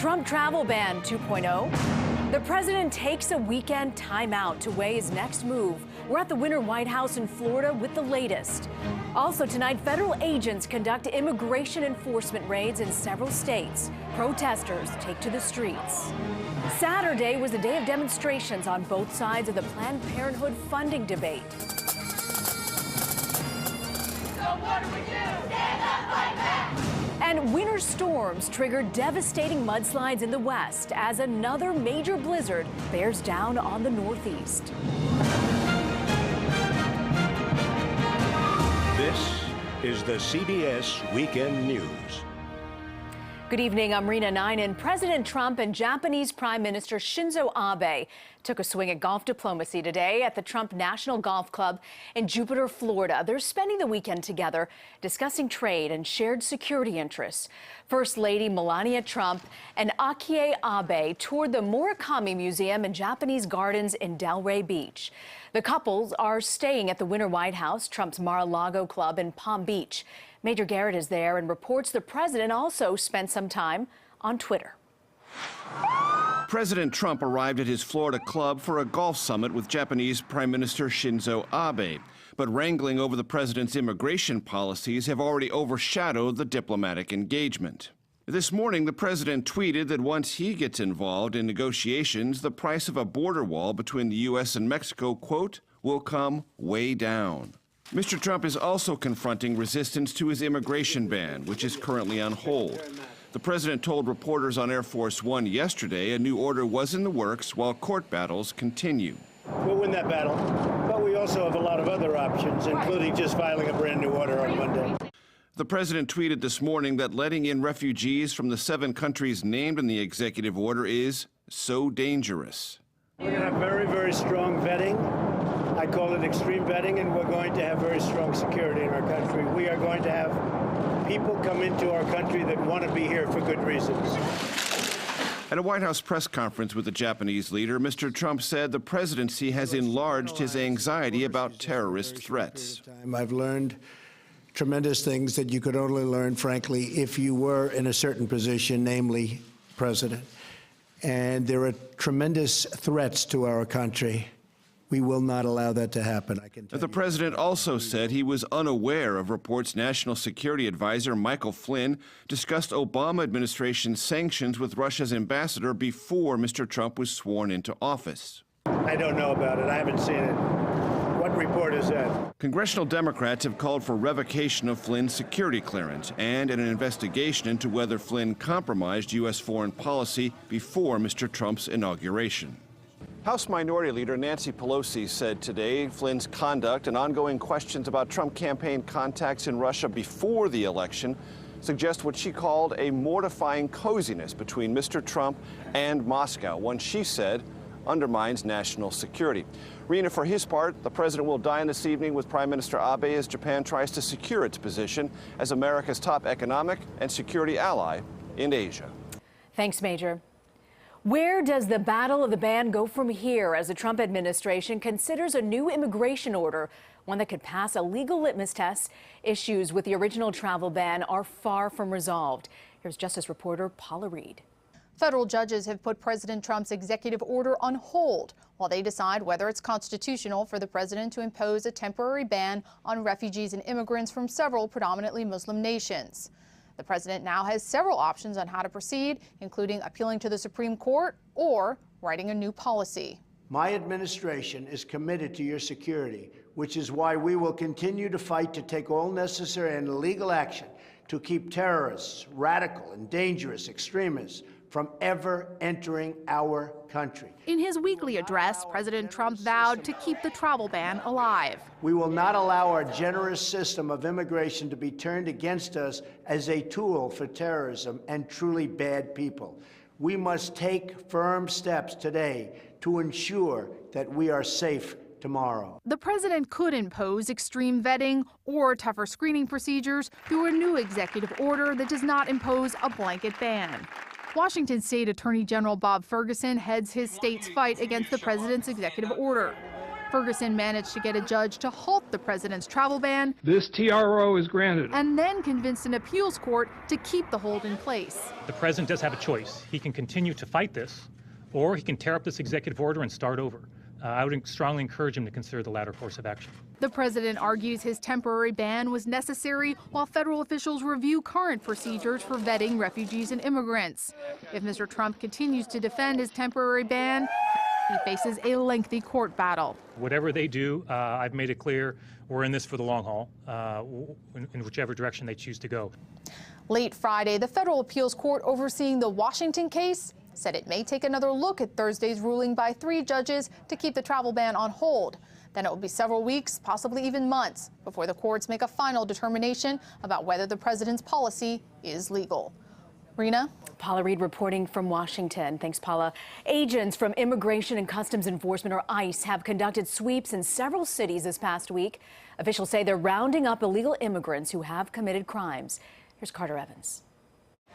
Trump travel ban 2.0. The president takes a weekend timeout to weigh his next move. We're at the Winter White House in Florida with the latest. Also tonight, federal agents conduct immigration enforcement raids in several states. Protesters take to the streets. Saturday was a day of demonstrations on both sides of the Planned Parenthood funding debate. So what do we do? Stand up, fight back! And winter storms triggered devastating mudslides in the West as another major blizzard bears down on the Northeast. This is the CBS Weekend News. Good evening, I'm Rena Nine, and President Trump and Japanese Prime Minister Shinzo Abe took a swing at golf diplomacy today at the Trump National Golf Club in Jupiter, Florida. They're spending the weekend together discussing trade and shared security interests. First Lady Melania Trump and Akie Abe toured the Murakami Museum and Japanese gardens in Delray Beach. The couples are staying at the Winter White House, Trump's Mar-a-Lago club in Palm Beach. Major Garrett is there and reports the president also spent some time on Twitter. President Trump arrived at his Florida club for a golf summit with Japanese Prime Minister Shinzo Abe. But wrangling over the president's immigration policies have already overshadowed the diplomatic engagement. This morning, the president tweeted that once he gets involved in negotiations, the price of a border wall between the U.S. and Mexico, quote, will come way down. Mr. Trump is also confronting resistance to his immigration ban, which is currently on hold. The president told reporters on Air Force One yesterday a new order was in the works while court battles continue. We'll win that battle, but we also have a lot of other options, including just filing a brand new order on Monday. The president tweeted this morning that letting in refugees from the 7 countries named in the executive order is so dangerous. We're going to have very, very strong vetting. I call it extreme vetting, and we're going to have very strong security in our country. We are going to have people come into our country that want to be here for good reasons. At a White House press conference with the Japanese leader, Mr. Trump said the presidency has enlarged his anxiety about terrorist threats. I've learned tremendous things that you could only learn, frankly, if you were in a certain position, namely president. And there are tremendous threats to our country. We will not allow that to happen. The president also said he was unaware of reports National Security Advisor Michael Flynn discussed Obama administration sanctions with Russia's ambassador before Mr. Trump was sworn into office. I don't know about it. I haven't seen it. What report is that? Congressional Democrats have called for revocation of Flynn's security clearance and an investigation into whether Flynn compromised U.S. foreign policy before Mr. Trump's inauguration. House Minority Leader Nancy Pelosi said today Flynn's conduct and ongoing questions about Trump campaign contacts in Russia before the election suggest what she called a mortifying coziness between Mr. Trump and Moscow, one she said undermines national security. Rena, for his part, the president will dine this evening with Prime Minister Abe as Japan tries to secure its position as America's top economic and security ally in Asia. Thanks, Major. Where does the battle of the ban go from here as the Trump administration considers a new immigration order, one that could pass a legal litmus test? Issues with the original travel ban are far from resolved. Here's Justice reporter Paula Reed. Federal judges have put President Trump's executive order on hold while they decide whether it's constitutional for the president to impose a temporary ban on refugees and immigrants from several predominantly Muslim nations. The president now has several options on how to proceed, including appealing to the Supreme Court or writing a new policy. My administration is committed to your security, which is why we will continue to fight to take all necessary and legal action to keep terrorists, radical and dangerous extremists from ever entering our country. In his weekly address, President Trump vowed to keep the travel ban alive. We will not allow our generous system of immigration to be turned against us as a tool for terrorism and truly bad people. We must take firm steps today to ensure that we are safe tomorrow. The president could impose extreme vetting or tougher screening procedures through a new executive order that does not impose a blanket ban. Washington State Attorney General Bob Ferguson heads his state's fight against the president's executive order. Ferguson managed to get a judge to halt the president's travel ban. This TRO is granted. And then convinced an appeals court to keep the hold in place. The president does have a choice. He can continue to fight this, or he can tear up this executive order and start over. I would strongly encourage him to consider the latter course of action. The president argues his temporary ban was necessary while federal officials review current procedures for vetting refugees and immigrants. If Mr. Trump continues to defend his temporary ban, he faces a lengthy court battle. Whatever they do, I've made it clear we're in this for the long haul, in whichever direction they choose to go. Late Friday, the federal appeals court overseeing the Washington case said it may take another look at Thursday's ruling by 3 judges to keep the travel ban on hold. Then it will be several weeks, possibly even months, before the courts make a final determination about whether the president's policy is legal. Rena? Paula Reed reporting from Washington. Thanks, Paula. Agents from Immigration and Customs Enforcement, or ICE, have conducted sweeps in several cities this past week. Officials say they're rounding up illegal immigrants who have committed crimes. Here's Carter Evans.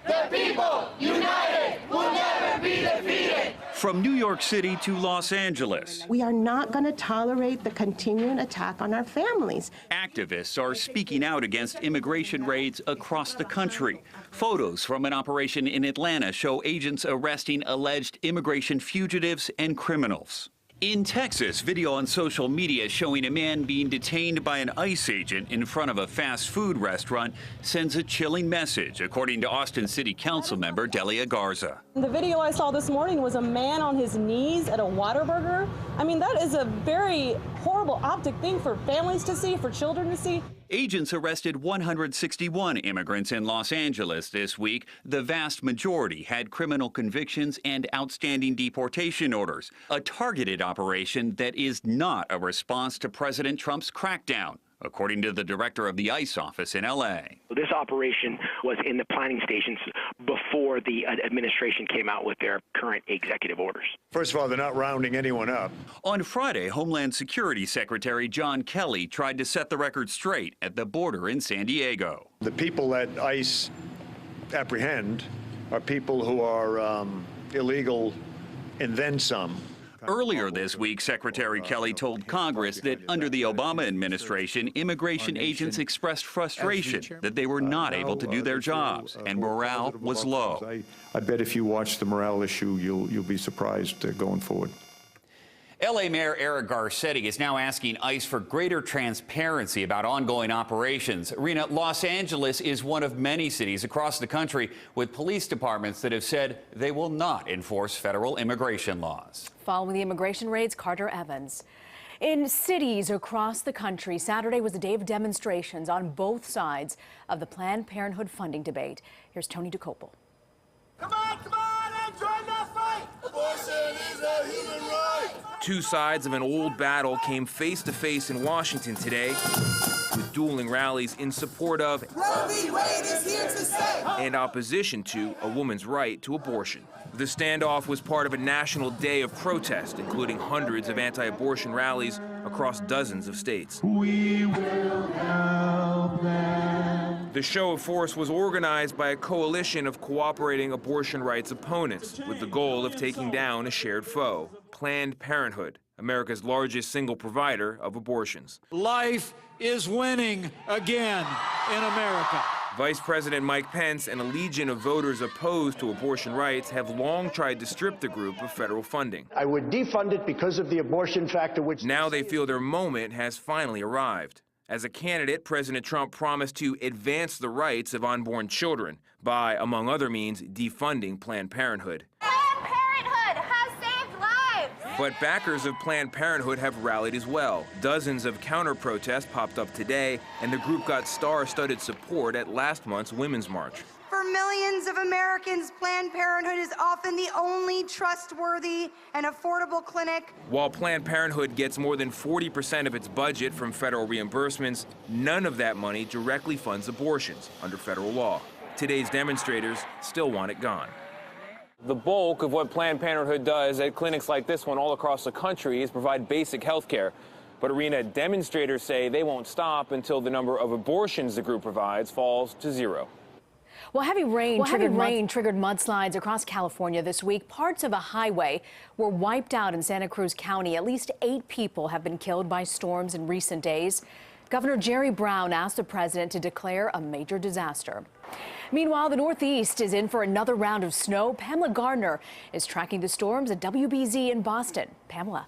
The people, united, will never be defeated. From New York City to Los Angeles, we are not going to tolerate the continuing attack on our families. Activists are speaking out against immigration raids across the country. Photos from an operation in Atlanta show agents arresting alleged immigration fugitives and criminals. In Texas, video on social media showing a man being detained by an ICE agent in front of a fast food restaurant sends a chilling message, according to Austin City Council member Delia Garza. The video I saw this morning was a man on his knees at a Whataburger. I mean, that is a very horrible optic thing for families to see, for children to see. Agents arrested 161 immigrants in Los Angeles this week. The vast majority had criminal convictions and outstanding deportation orders, a targeted operation that is not a response to President Trump's crackdown, according to the director of the ICE office in L.A. This operation was in the planning stations before the administration came out with their current executive orders. First of all, they're not rounding anyone up. On Friday, Homeland Security Secretary John Kelly tried to set the record straight at the border in San Diego. The people that ICE apprehend are people who are illegal and then some. Earlier this week, Secretary Kelly told Congress that under the Obama administration, immigration agents expressed frustration that they were not able to do their jobs, and morale was low. I bet if you watch the morale issue, you'll be surprised going forward. L.A. Mayor Eric Garcetti is now asking ICE for greater transparency about ongoing operations. Rena, Los Angeles is one of many cities across the country with police departments that have said they will not enforce federal immigration laws. Following the immigration raids, Carter Evans. In cities across the country, Saturday was a day of demonstrations on both sides of the Planned Parenthood funding debate. Here's Tony DeCopel. Come on, and join the fight. Abortion is a human right. Two sides of an old battle came face to face in Washington today with dueling rallies in support of Roe v. Wade is here to stay and opposition to a woman's right to abortion. The standoff was part of a national day of protest, including hundreds of anti-abortion rallies across dozens of states. We will help them. The show of force was organized by a coalition of cooperating abortion rights opponents with the goal of taking down a shared foe, Planned Parenthood, America's largest single provider of abortions. Life is winning again in America. Vice President Mike Pence and a legion of voters opposed to abortion rights have long tried to strip the group of federal funding. I would defund it because of the abortion factor, which now they feel their moment has finally arrived. As a candidate, President Trump promised to advance the rights of unborn children by, among other means, defunding Planned Parenthood. Planned Parenthood has saved lives! But backers of Planned Parenthood have rallied as well. Dozens of counter-protests popped up today, and the group got star-studded support at last month's Women's March. For millions of Americans, Planned Parenthood is often the only trustworthy and affordable clinic. While Planned Parenthood gets more than 40% of its budget from federal reimbursements, none of that money directly funds abortions under federal law. Today's demonstrators still want it gone. The bulk of what Planned Parenthood does at clinics like this one all across the country is provide basic health care. But Arena, demonstrators say they won't stop until the number of abortions the group provides falls to zero. Well, heavy rain triggered mudslides across California this week. Parts of a highway were wiped out in Santa Cruz County. At least 8 people have been killed by storms in recent days. Governor Jerry Brown asked the president to declare a major disaster. Meanwhile, the Northeast is in for another round of snow. Pamela Gardner is tracking the storms at WBZ in Boston. Pamela.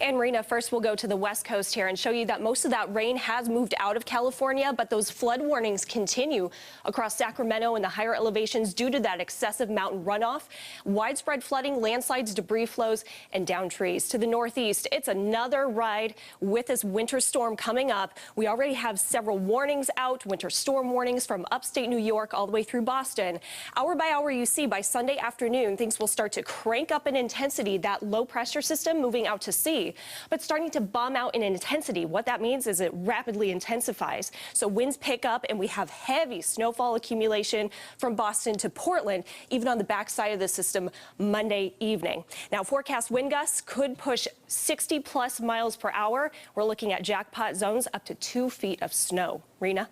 And Marina, first we'll go to the West Coast here and show you that most of that rain has moved out of California, but those flood warnings continue across Sacramento and the higher elevations due to that excessive mountain runoff, widespread flooding, landslides, debris flows, and down trees. To the Northeast, it's another ride with this winter storm coming up. We already have several warnings out, winter storm warnings from upstate New York all the way through Boston. Hour by hour, you see by Sunday afternoon, things will start to crank up in intensity. That low pressure system moving out to sea, but starting to bomb out in intensity. What that means is it rapidly intensifies. So winds pick up and we have heavy snowfall accumulation from Boston to Portland, even on the backside of the system Monday evening. Now, forecast wind gusts could push 60+ miles per hour. We're looking at jackpot zones up to 2 feet of snow. Rena?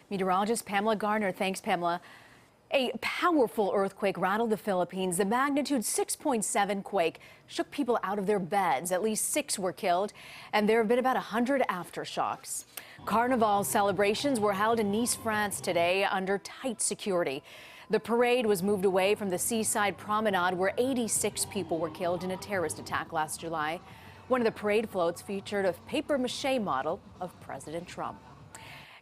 Meteorologist Pamela Gardner. Thanks, Pamela. A powerful earthquake rattled the Philippines. The magnitude 6.7 quake shook people out of their beds. At least 6 were killed, and there have been about 100 aftershocks. Carnival celebrations were held in Nice, France today under tight security. The parade was moved away from the seaside promenade where 86 people were killed in a terrorist attack last July. One of the parade floats featured a papier-mâché model of President Trump.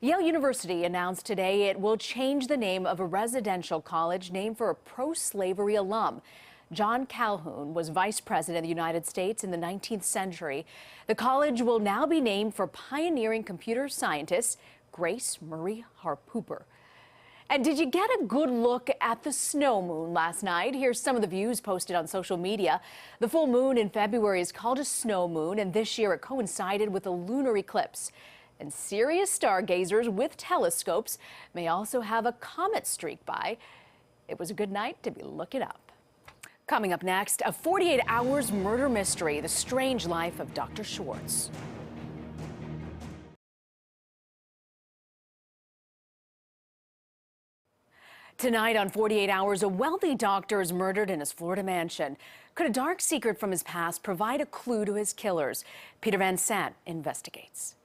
Yale University announced today it will change the name of a residential college named for a pro-slavery alum. John Calhoun was vice president of the United States in the 19th century. The college will now be named for pioneering computer scientist Grace Murray Harpooper. And did you get a good look at the snow moon last night? Here's some of the views posted on social media. The full moon in February is called a snow moon, and this year it coincided with a lunar eclipse. And serious stargazers with telescopes may also have a comet streak by. It was a good night to be looking up. Coming up next, a 48 hours murder mystery, the strange life of Dr. Schwartz. Tonight on 48 Hours, a wealthy doctor is murdered in his Florida mansion. Could a dark secret from his past provide a clue to his killers? Peter Van Sant investigates.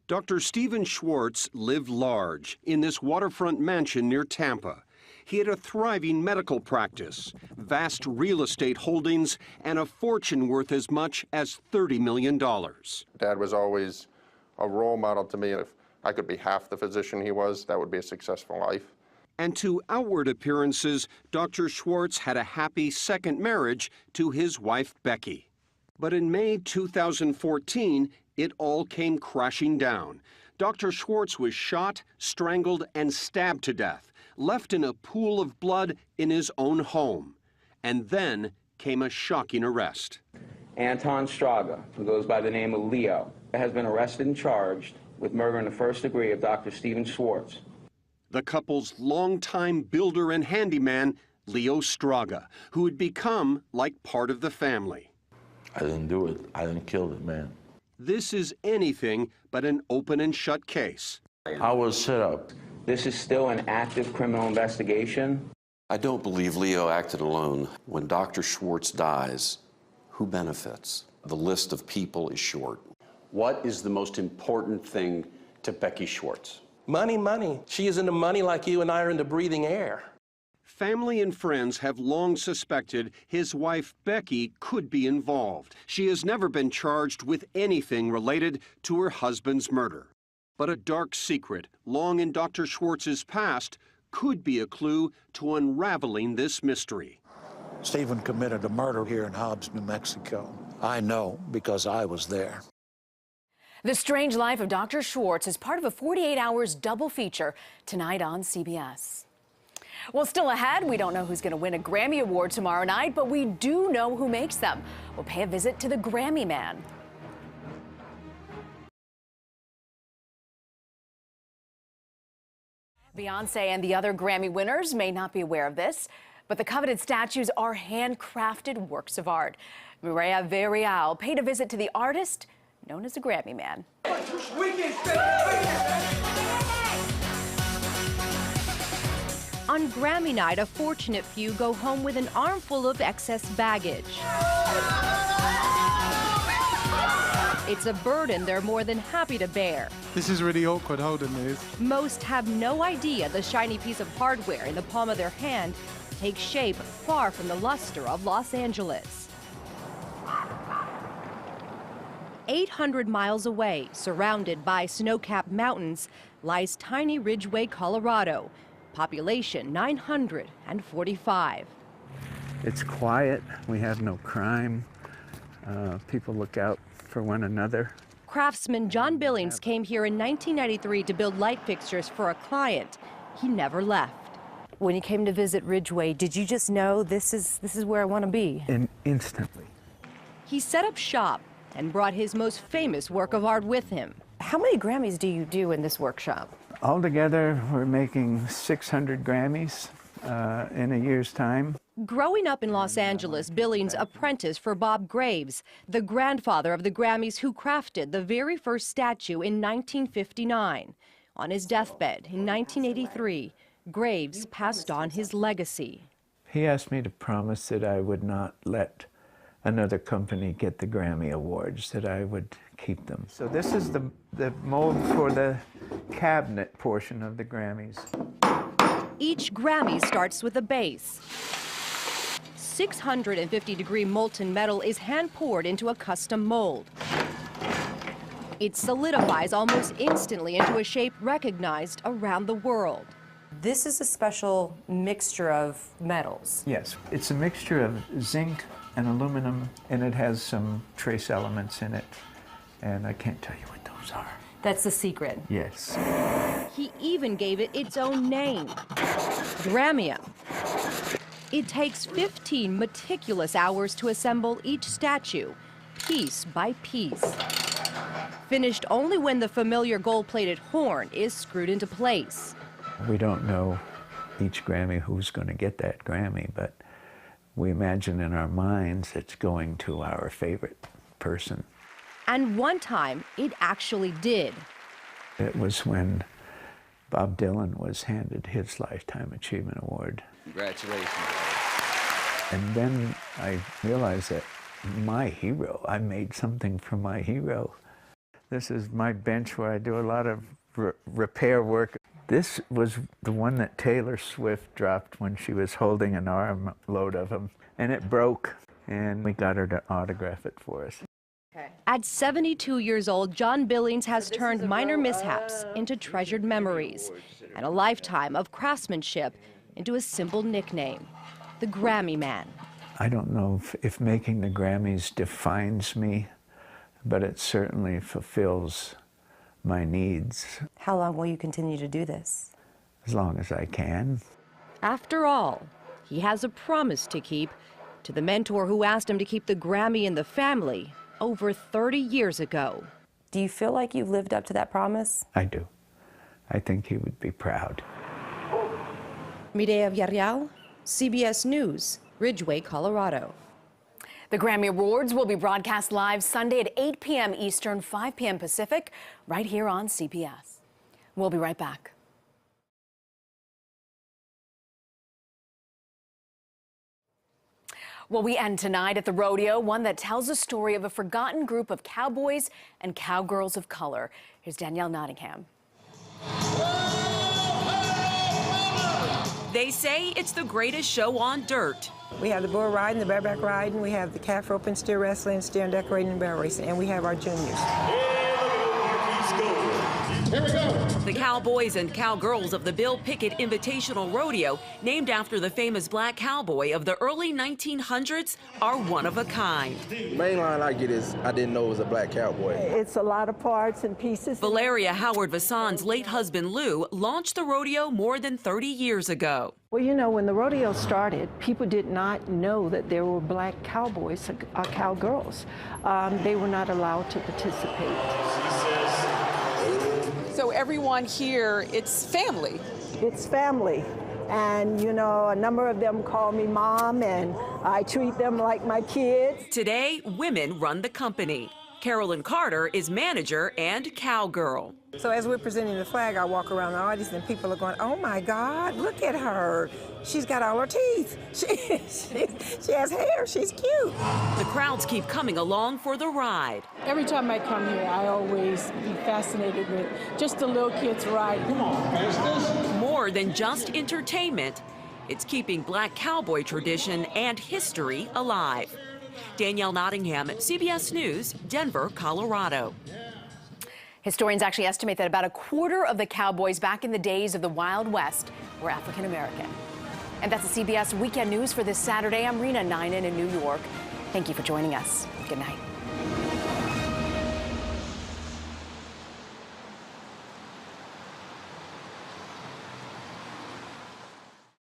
Dr. Stephen Schwartz lived large in this waterfront mansion near Tampa. He had a thriving medical practice, vast real estate holdings, and a fortune worth as much as $30 million. Dad was always a role model to me. If I could be half the physician he was, that would be a successful life. And to outward appearances, Dr. Schwartz had a happy second marriage to his wife, Becky. But in May 2014, it all came crashing down. Dr. Schwartz was shot, strangled, and stabbed to death, left in a pool of blood in his own home. And then came a shocking arrest. Anton Straga, who goes by the name of Leo, has been arrested and charged with murder in the first degree of Dr. Stephen Schwartz. The couple's longtime builder and handyman, Leo Straga, who had become like part of the family. I didn't do it. I didn't kill the man. This is anything but an open and shut case. I was set up. This is still an active criminal investigation. I don't believe Leo acted alone. When Dr. Schwartz dies, who benefits? The list of people is short. What is the most important thing to Becky Schwartz? Money, money. She is into money like you and I are into breathing air. Family and friends have long suspected his wife, Becky, could be involved. She has never been charged with anything related to her husband's murder. But a dark secret, long in Dr. Schwartz's past, could be a clue to unraveling this mystery. Stephen committed a murder here in Hobbs, New Mexico. I know because I was there. The Strange Life of Dr. Schwartz is part of a 48 Hours double feature tonight on CBS. Well, still ahead, we don't know who's going to win a Grammy Award tomorrow night, but we do know who makes them. We'll pay a visit to the Grammy Man. Beyonce and the other Grammy winners may not be aware of this, but the coveted statues are handcrafted works of art. Mireya Villarreal paid a visit to the artist known as the Grammy Man. On Grammy night, a fortunate few go home with an armful of excess baggage. It's a burden they're more than happy to bear. This is really awkward holding these. Most have no idea the shiny piece of hardware in the palm of their hand takes shape far from the luster of Los Angeles. 800 miles away, surrounded by snow-capped mountains, lies tiny Ridgway, Colorado. Population 945. It's quiet. We have no crime. People look out for one another. Craftsman John Billings came here in 1993 to build light fixtures for a client. He never left. When you came to visit Ridgway, did you just know this is where I want to be? Instantly. He set up shop and brought his most famous work of art with him. How many Grammys do you do in this workshop? Altogether, we're making 600 Grammys in a year's time. Growing up in Los Angeles, Billings apprenticed for Bob Graves, the grandfather of the Grammys who crafted the very first statue in 1959. On his deathbed in 1983, Graves passed on his legacy. He asked me to promise that I would not let another company get the Grammy Awards, that I would keep them. So this is the mold for the cabinet portion of the Grammys. Each Grammy starts with a base. 650-degree molten metal is hand-poured into a custom mold. It solidifies almost instantly into a shape recognized around the world. This is a special mixture of metals. Yes, it's a mixture of zinc and aluminum, and it has some trace elements in it, and I can't tell you what those are. That's the secret. Yes. He even gave it its own name, Gramium. It takes 15 meticulous hours to assemble each statue, piece by piece. Finished only when the familiar gold-plated horn is screwed into place. We don't know each Grammy who's going to get that Grammy, but we imagine in our minds it's going to our favorite person. And one time, it actually did. It was when Bob Dylan was handed his Lifetime Achievement Award. Congratulations. And then I realized that my hero, I made something for my hero. This is my bench where I do a lot of repair work. This was the one that Taylor Swift dropped when she was holding an armload of them, and it broke, and we got her to autograph it for us. At 72 years old, John Billings has turned minor mishaps into treasured memories and a lifetime of craftsmanship into a simple nickname, the Grammy Man. I don't know if making the Grammys defines me, but it certainly fulfills my needs. How long will you continue to do this? As long as I can. After all, he has a promise to keep to the mentor who asked him to keep the Grammy in the family over 30 years ago. Do you feel like you've lived up to that promise? I do. I think he would be proud. Mireya Villarreal, CBS News, Ridgway, Colorado. The Grammy Awards will be broadcast live Sunday at 8 p.m. Eastern, 5 p.m. Pacific, right here on CBS. We'll be right back. Well, we end tonight at the rodeo, one that tells the story of a forgotten group of cowboys and cowgirls of color. Here's Danielle Nottingham. They say it's the greatest show on dirt. We have the bull riding, the bareback riding, we have the calf roping, steer wrestling, steer and decorating, and barrel racing, and we have our juniors. Here we go. The cowboys and cowgirls of the Bill Pickett Invitational Rodeo, named after the famous black cowboy of the early 1900s, are one of a kind. The main line I get is, I didn't know it was a black cowboy. It's a lot of parts and pieces. Valeria Howard Vassan's late husband, Lou, launched the rodeo more than 30 years ago. Well, you know, when the rodeo started, people did not know that there were black cowboys or cowgirls. They were not allowed to participate. So everyone here, it's family. It's family. And, you know, a number of them call me mom, and I treat them like my kids. Today, women run the company. Carolyn Carter is manager and cowgirl. So as we're presenting the flag, I walk around the audience and people are going, oh my God, look at her. She's got all her teeth. She has hair, she's cute. The crowds keep coming along for the ride. Every time I come here, I always be fascinated with just the little kids ride. Come on, business. More than just entertainment, it's keeping Black cowboy tradition and history alive. Danielle Nottingham, CBS News, Denver, Colorado. Historians actually estimate that about a quarter of the cowboys back in the days of the Wild West were African American. And that's the CBS Weekend News for this Saturday. I'm Rena Ninen in New York. Thank you for joining us. Good night.